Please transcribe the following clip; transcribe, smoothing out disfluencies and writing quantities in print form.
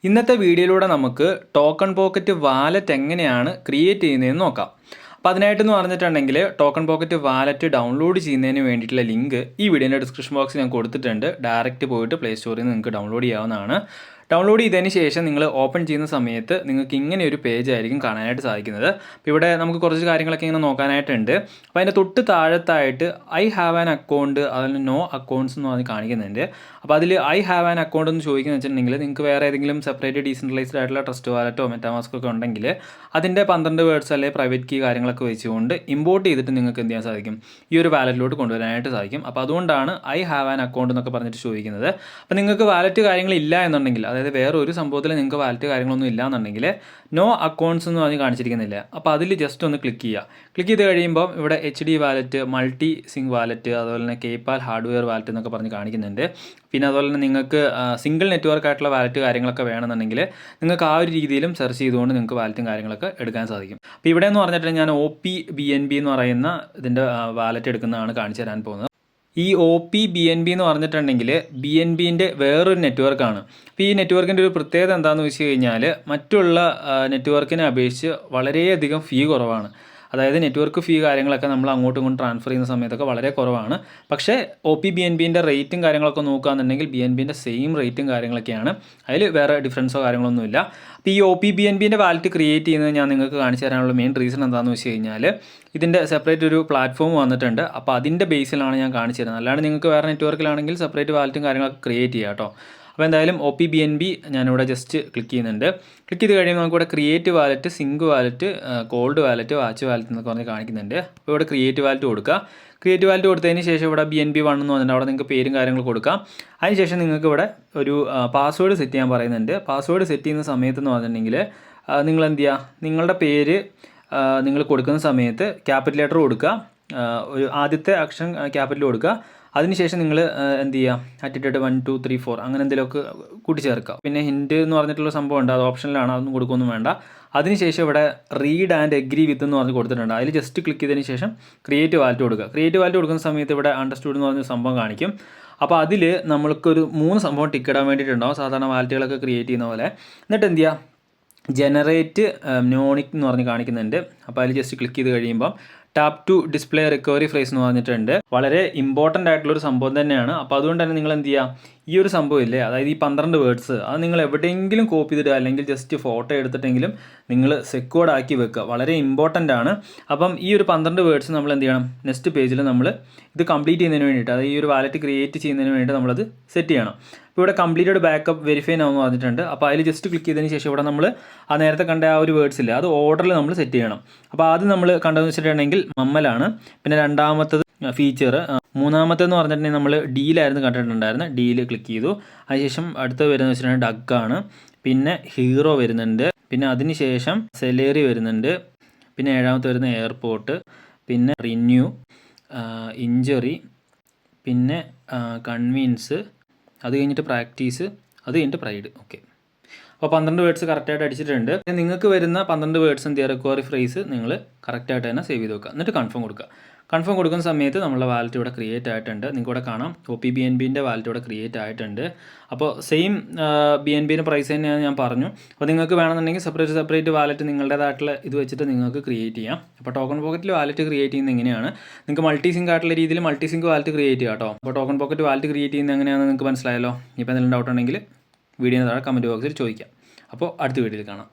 ഇന്നത്തെ വീഡിയോയിലൂടെ നമുക്ക് ടോക്കൺ പോക്കറ്റ് വാലറ്റ് എങ്ങനെയാണ് ക്രിയേറ്റ് ചെയ്യുന്നതെന്ന് നോക്കാം. അപ്പോൾ അതിനായിട്ടെന്ന് പറഞ്ഞിട്ടുണ്ടെങ്കിൽ ടോക്കൺ പോക്കറ്റ് വാലറ്റ് ഡൗൺലോഡ് ചെയ്യുന്നതിന് വേണ്ടിയിട്ടുള്ള ലിങ്ക് ഈ വീഡിയോയുടെ ഡിസ്ക്രിപ്ഷൻ ബോക്സിൽ ഞാൻ കൊടുത്തിട്ടുണ്ട്. ഡയറക്റ്റ് പോയിട്ട് പ്ലേ സ്റ്റോറിൽ നിന്ന് നിങ്ങൾക്ക് ഡൗൺലോഡ് ചെയ്യാവുന്നതാണ്. ഡൗൺലോഡ് ചെയ്തതിന് ശേഷം നിങ്ങൾ ഓപ്പൺ ചെയ്യുന്ന സമയത്ത് നിങ്ങൾക്ക് ഇങ്ങനെ ഒരു പേജ് ആയിരിക്കും കാണാനായിട്ട് സാധിക്കുന്നത്. അപ്പോൾ ഇവിടെ നമുക്ക് കുറച്ച് കാര്യങ്ങളൊക്കെ ഇങ്ങനെ നോക്കാനായിട്ടുണ്ട്. അപ്പോൾ അതിൻ്റെ തൊട്ട് താഴത്തായിട്ട് ഐ ഹാവ് ആൻ അക്കൗണ്ട്, അതിൽ നോ അക്കൗണ്ട്സ് എന്ന് പറഞ്ഞ് കാണിക്കുന്നുണ്ട്. അപ്പോൾ അതിൽ ഐ ഹാവ് ആൻ അക്കൗണ്ട് എന്ന് ചോദിക്കുന്നത് വെച്ചിട്ടുണ്ടെങ്കിൽ നിങ്ങൾക്ക് വേറെ ഏതെങ്കിലും സെപ്പറേറ്റ് ഡീസെൻട്രലൈസ്ഡ് ആയിട്ടുള്ള ട്രസ്റ്റ് വാലറ്റോ മെറ്റാമാസ്കോ ഒക്കെ ഉണ്ടെങ്കിൽ അതിൻ്റെ 12 വേർഡ്സ് അല്ലെങ്കിൽ പ്രൈവറ്റ് കീ കാര്യങ്ങളൊക്കെ വെച്ചുകൊണ്ട് ഇമ്പോർട്ട് ചെയ്തിട്ട് നിങ്ങൾക്ക് എന്ത് ചെയ്യാൻ സാധിക്കും, ഈ ഒരു വാലറ്റിലോട്ട് കൊണ്ടുവരാനായിട്ട് സാധിക്കും. അപ്പോൾ അതുകൊണ്ടാണ് ഐ ഹാവ് ആൻ അക്കൗണ്ട് എന്നൊക്കെ പറഞ്ഞിട്ട് ചോദിക്കുന്നത്. അപ്പോൾ നിങ്ങൾക്ക് വാലറ്റ് കാര്യങ്ങളില്ല എന്നുണ്ടെങ്കിൽ, അതായത് വേറെ ഒരു സംഭവത്തിൽ നിങ്ങൾക്ക് വാലറ്റ് കാര്യങ്ങളൊന്നും ഇല്ല എന്നുണ്ടെങ്കിൽ നോ അക്കൗണ്ട്സ് എന്ന് പറഞ്ഞ് കാണിച്ചിരിക്കുന്നില്ല. അപ്പോൾ അതിൽ ജസ്റ്റ് ഒന്ന് ക്ലിക്ക് ചെയ്യുക. ക്ലിക്ക് ചെയ്ത് കഴിയുമ്പോൾ ഇവിടെ HD wallet, multi sync wallet, അതുപോലെ തന്നെ കേപ്പാൽ ഹാർഡ്വെയർ വാലറ്റ് എന്നൊക്കെ പറഞ്ഞ് കാണിക്കുന്നുണ്ട്. പിന്നെ അതുപോലെ തന്നെ നിങ്ങൾക്ക് സിംഗിൾ നെറ്റ്വർക്ക് ആയിട്ടുള്ള വാലറ്റ് കാര്യങ്ങളൊക്കെ വേണമെന്നുണ്ടെങ്കിൽ നിങ്ങൾക്ക് ആ ഒരു രീതിയിലും സെർച്ച് ചെയ്തുകൊണ്ട് നിങ്ങൾക്ക് വാലറ്റും കാര്യങ്ങളൊക്കെ എടുക്കാൻ സാധിക്കും. അപ്പോൾ ഇവിടെ എന്ന് പറഞ്ഞിട്ട് ഞാൻ OPBNB എന്ന് പറയുന്ന ഇതിൻ്റെ വാലറ്റ് എടുക്കുന്നതാണ് കാണിച്ചു തരാൻ പോകുന്നത്. ഈ OPBNB എന്ന് പറഞ്ഞിട്ടുണ്ടെങ്കിൽ BNBൻ്റെ വേറൊരു നെറ്റ്വർക്കാണ്. അപ്പോൾ ഈ നെറ്റ്വർക്കിൻ്റെ ഒരു പ്രത്യേകത എന്താണെന്ന് വെച്ച് കഴിഞ്ഞാൽ മറ്റുള്ള നെറ്റ്വർക്കിനെ അപേക്ഷിച്ച് വളരെയധികം ഫീ കുറവാണ്. അതായത് നെറ്റ്വർക്ക് ഫീ കാര്യങ്ങളൊക്കെ നമ്മൾ അങ്ങോട്ടും ഇങ്ങോട്ടും ട്രാൻസ്ഫർ ചെയ്യുന്ന സമയത്തൊക്കെ വളരെ കുറവാണ്. പക്ഷേ OPBNBൻ്റെ റേറ്റും കാര്യങ്ങളൊക്കെ നോക്കുകയാണെന്നുണ്ടെങ്കിൽ BNBൻ്റെ സെയിം റേറ്റും കാര്യങ്ങളൊക്കെയാണ്. അതിൽ വേറെ ഡിഫറൻസോ കാര്യങ്ങളൊന്നുമില്ല. അപ്പോൾ ഈ OPBNBൻ്റെ വാലറ്റ് ക്രിയേറ്റ് ചെയ്യുന്നത് ഞാൻ നിങ്ങൾക്ക് കാണിച്ചു തരാനുള്ള മെയിൻ റീസൺ എന്താണെന്ന് വെച്ച് കഴിഞ്ഞാൽ ഇതിൻ്റെ സെപ്പറേറ്റ് ഒരു പ്ലാറ്റ്ഫോം വന്നിട്ടുണ്ട്. അപ്പോൾ അതിൻ്റെ ബേസിലാണ് ഞാൻ കാണിച്ചു തരുന്നത്. അല്ലാണ്ട് നിങ്ങൾക്ക് വേറെ നെറ്റ്വർക്കിലാണെങ്കിൽ സെപ്പറേറ്റ് വാലറ്റും കാര്യങ്ങളൊക്കെ ക്രിയേറ്റ് ചെയ്യാം കേട്ടോ. അപ്പോൾ എന്തായാലും OPBNB ഞാനിവിടെ ജസ്റ്റ് ക്ലിക്ക് ചെയ്യുന്നുണ്ട്. ക്ലിക്ക് ചെയ്ത് കഴിയുമ്പോൾ നമുക്കിവിടെ create wallet, sync wallet, cold wallet, watch wallet എന്നൊക്കെ പറഞ്ഞ് കാണിക്കുന്നുണ്ട്. അപ്പോൾ ഇവിടെ ക്രിയേറ്റ് വാലറ്റ് കൊടുക്കുക. ക്രിയേറ്റ് വാലറ്റ് കൊടുത്തതിന് ശേഷം ഇവിടെ BNB1 എന്ന് പറഞ്ഞിട്ട് അവിടെ നിങ്ങൾക്ക് പേരും കാര്യങ്ങളും കൊടുക്കാം. അതിനുശേഷം നിങ്ങൾക്ക് ഇവിടെ ഒരു പാസ്വേഡ് സെറ്റ് ചെയ്യാൻ പറയുന്നുണ്ട്. പാസ്വേഡ് സെറ്റ് ചെയ്യുന്ന സമയത്ത് എന്ന് പറഞ്ഞിട്ടുണ്ടെങ്കിൽ നിങ്ങൾ എന്ത് ചെയ്യുക, നിങ്ങളുടെ പേര് നിങ്ങൾ കൊടുക്കുന്ന സമയത്ത് ക്യാപിറ്റൽ ലെറ്റർ കൊടുക്കുക, ഒരു ആദ്യത്തെ അക്ഷരം ക്യാപിറ്റൽ കൊടുക്കുക. അതിനുശേഷം നിങ്ങൾ എന്ത് ചെയ്യുക, അറ്റിറ്റഡ് 1 2 3 4 അങ്ങനെ എന്തെങ്കിലുമൊക്കെ കൂട്ടിച്ചേർക്കുക. പിന്നെ ഹിൻറ്റ് എന്ന് പറഞ്ഞിട്ടുള്ള സംഭവം ഉണ്ട്, അത് ഓപ്ഷനിലാണ്, അതൊന്നും കൊടുക്കുകയൊന്നും വേണ്ട. അതിനുശേഷം ഇവിടെ റീഡ് ആൻഡ് എഗ്രി വിത്ത് എന്ന് പറഞ്ഞ് കൊടുത്തിട്ടുണ്ട്. അതിൽ ജസ്റ്റ് ക്ലിക്ക് ചെയ്തതിന് ശേഷം ക്രിയേറ്റ് വാലറ്റ് കൊടുക്കുക. ക്രിയേറ്റ് വാലറ്റ് കൊടുക്കുന്ന സമയത്ത് ഇവിടെ അണ്ടർസ്റ്റുഡ് എന്ന് പറഞ്ഞ സംഭവം കാണിക്കും. അപ്പോൾ അതിൽ നമ്മൾക്കൊരു 3 സംഭവം ടിക്ക് ഇടാൻ വേണ്ടിയിട്ടുണ്ടാവും, സാധാരണ വാലറ്റുകളൊക്കെ ക്രിയേറ്റ് ചെയ്യുന്ന പോലെ. എന്നിട്ട് എന്ത് ചെയ്യുക, ജനറേറ്റ് മ്യോണിക് എന്ന് പറഞ്ഞ് കാണിക്കുന്നുണ്ട്. അപ്പോൾ അതിൽ ജസ്റ്റ് ക്ലിക്ക് ചെയ്ത് കഴിയുമ്പോൾ tap to display recovery phrase എന്ന് പറഞ്ഞിട്ടുണ്ട്. വളരെ ഇമ്പോർട്ടൻ്റ് ആയിട്ടുള്ളൊരു സംഭവം തന്നെയാണ്. അപ്പോൾ അതുകൊണ്ട് തന്നെ നിങ്ങൾ എന്ത് ചെയ്യുക, ഈ ഒരു സംഭവം ഇല്ലേ, അതായത് ഈ 12 വേർഡ്സ് അത് നിങ്ങൾ എവിടെയെങ്കിലും കോപ്പി ചെയ്തിടുക, അല്ലെങ്കിൽ ജസ്റ്റ് ഫോട്ടോ എടുത്തിട്ടെങ്കിലും നിങ്ങൾ സെക്യൂർഡ് ആക്കി വെക്കുക. വളരെ ഇമ്പോർട്ടൻ്റ് ആണ്. അപ്പം ഈ ഒരു 12 വേർഡ്സ് നമ്മൾ എന്ത് ചെയ്യണം, നെക്സ്റ്റ് പേജിൽ നമ്മൾ ഇത് കംപ്ലീറ്റ് ചെയ്യുന്നതിന് വേണ്ടിയിട്ട്, അതായത് ഈ ഒരു വാലറ്റ് ക്രിയേറ്റ് ചെയ്യുന്നതിന് വേണ്ടി നമ്മളത് സെറ്റ് ചെയ്യണം. ഇപ്പോൾ ഇവിടെ കംപ്ലീറ്റഡ് ബാക്കപ്പ് വെരിഫൈ ആവുമെന്ന് പറഞ്ഞിട്ടുണ്ട്. അപ്പോൾ അതിൽ ജസ്റ്റ് ക്ലിക്ക് ചെയ്തതിന് ശേഷം ഇവിടെ നമ്മൾ ആ നേരത്തെ കണ്ട ആ ഒരു വേർഡ്സ് ഇല്ല, അത് ഓർഡറിൽ നമ്മൾ സെറ്റ് ചെയ്യണം. അപ്പോൾ ആദ്യം നമ്മൾ കണ്ടതെന്ന് വെച്ചിട്ടുണ്ടെങ്കിൽ മമ്മലാണ്. പിന്നെ രണ്ടാമത്തത് ഫീച്ചർ, മൂന്നാമത്തെന്ന് പറഞ്ഞിട്ടുണ്ടെങ്കിൽ നമ്മൾ ഡീലായിരുന്നു കണ്ടിട്ടുണ്ടായിരുന്നത്, ഡീൽ ക്ലിക്ക് ചെയ്തു. അതിനുശേഷം അടുത്ത് വരുന്നത് വെച്ചിട്ടുണ്ടെങ്കിൽ ഡഗ്ഗാണ്. പിന്നെ ഹീറോ വരുന്നുണ്ട്. പിന്നെ അതിനുശേഷം സെലേറി വരുന്നുണ്ട്. പിന്നെ ഏഴാമത്തെ വരുന്ന എയർപോർട്ട്, പിന്നെ റിന്യൂ, ഇഞ്ചറി, പിന്നെ കൺവീൻസ്, അത് കഴിഞ്ഞിട്ട് പ്രാക്ടീസ്, അത് കഴിഞ്ഞിട്ട് പ്രൈഡ്. ഓക്കെ, അപ്പോൾ 12 വേർഡ്സ് കറക്റ്റായിട്ട് അടിച്ചിട്ടുണ്ട്. നിങ്ങൾക്ക് വരുന്ന 12 വേർഡ്സ് എന്ത് ചെയ്യുക, റിക്കവറി ഫ്രേസ് നിങ്ങൾ കറക്റ്റായിട്ട് തന്നെ സേവ് ചെയ്ത് വെക്കുക. എന്നിട്ട് കൺഫേം കൊടുക്കുക. കൺഫേം കൊടുക്കുന്ന സമയത്ത് നമ്മളെ വാലറ്റ് ഇവിടെ ക്രിയേറ്റ് ആയിട്ടുണ്ട്. നിങ്ങൾക്ക് ഇവിടെ കാണാം OPBNBൻ്റെ വാലറ്റ് ഇവിടെ ക്രിയേറ്റ് ആയിട്ടുണ്ട്. അപ്പോൾ സെയിം BNBൻ്റെ പ്രൈസ് തന്നെയാണ് ഞാൻ പറഞ്ഞു. അപ്പോൾ നിങ്ങൾക്ക് വേണമെന്നുണ്ടെങ്കിൽ സെപ്പറേറ്റ് വാലറ്റ് നിങ്ങളുടേതായിട്ടുള്ള ഇത് വെച്ചിട്ട് നിങ്ങൾക്ക് ക്രിയേറ്റ് ചെയ്യാം. അപ്പോൾ ടോക്കൺ പോക്കറ്റിൽ വാലറ്റ് ക്രിയേറ്റ് ചെയ്യുന്നത് എങ്ങനെയാണ്, നിങ്ങൾക്ക് മൾട്ടി സിങ്ക് ആയിട്ടുള്ള രീതിയിൽ മൾട്ടി സിങ്ക് വാലറ്റ് ക്രിയേറ്റ് ചെയ്യാം കേട്ടോ. അപ്പോൾ ടോക്കൺ പോക്കറ്റ് വാലറ്റ് ക്രിയേറ്റ് ചെയ്യുന്നത് എങ്ങനെയാണെന്ന് നിങ്ങൾക്ക് മനസ്സിലായല്ലോ. ഇപ്പോൾ എന്തെങ്കിലും ഡൗട്ട് ഉണ്ടെങ്കിൽ വീഡിയോ താഴെ കമൻറ്റ് ബോക്സിൽ ചോദിക്കാം. അപ്പോൾ അടുത്ത വീഡിയോയിൽ കാണാം.